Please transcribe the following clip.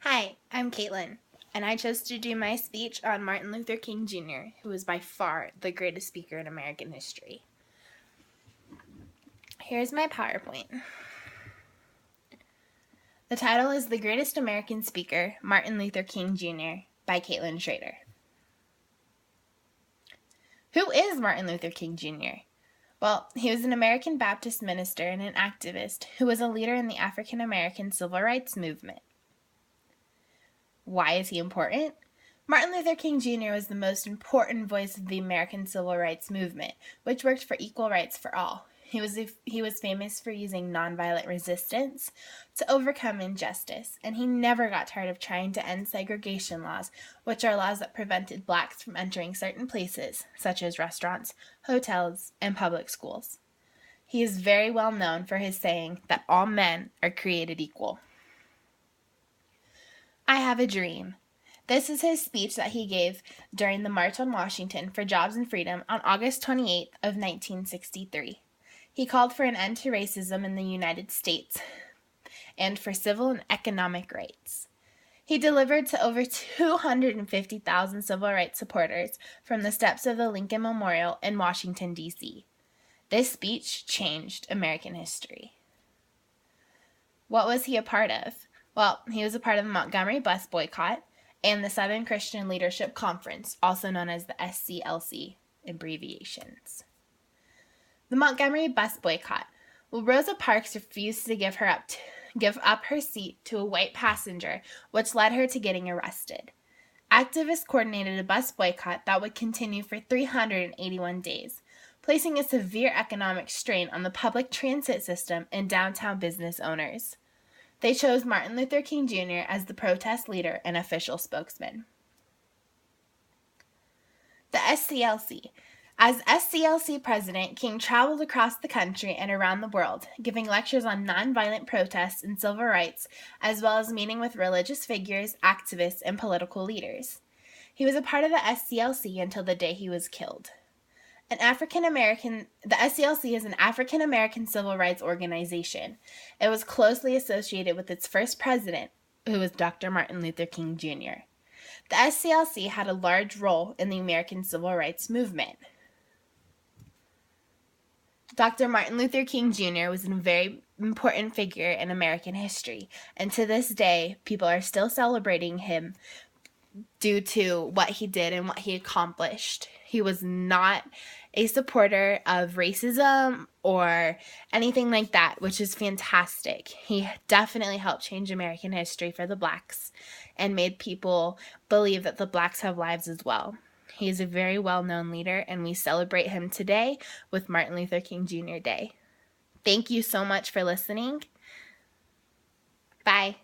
Hi, I'm Kaitlin, and I chose to do my speech on Martin Luther King Jr., who was by far the greatest speaker in American history. Here's my PowerPoint. The title is The Greatest American Speaker, Martin Luther King Jr. by Caitlin Schrader. Who is Martin Luther King Jr.? Well, he was an American Baptist minister and an activist who was a leader in the African American civil rights movement. Why is he important? Martin Luther King Jr. was the most important voice of the American civil rights movement, which worked for equal rights for all. He was famous for using nonviolent resistance to overcome injustice, and he never got tired of trying to end segregation laws, which are laws that prevented blacks from entering certain places, such as restaurants, hotels, and public schools. He is very well known for his saying that all men are created equal. I have a dream. This is his speech that he gave during the March on Washington for Jobs and Freedom on August 28th of 1963. He called for an end to racism in the United States and for civil and economic rights. He delivered to over 250,000 civil rights supporters from the steps of the Lincoln Memorial in Washington, D.C. This speech changed American history. What was he a part of? Well, he was a part of the Montgomery bus boycott and the Southern Christian Leadership Conference, also known as the SCLC abbreviations. The Montgomery bus boycott. Well, Rosa Parks refused to give up her seat to a white passenger, which led her to getting arrested. Activists coordinated a bus boycott that would continue for 381 days, placing a severe economic strain on the public transit system and downtown business owners. They chose Martin Luther King Jr. as the protest leader and official spokesman. The SCLC. As SCLC president, King traveled across the country and around the world, giving lectures on nonviolent protests and civil rights, as well as meeting with religious figures, activists, and political leaders. He was a part of the SCLC until the day he was killed. The SCLC is an African American civil rights organization. It was closely associated with its first president, who was Dr. Martin Luther King Jr. The SCLC had a large role in the American civil rights movement. Dr. Martin Luther King Jr. was a very important figure in American history, and to this day, people are still celebrating him due to what he did and what he accomplished. He was not a supporter of racism or anything like that, which is fantastic. He definitely helped change American history for the blacks and made people believe that the blacks have lives as well. He is a very well-known leader, and we celebrate him today with Martin Luther King Jr. Day. Thank you so much for listening. Bye.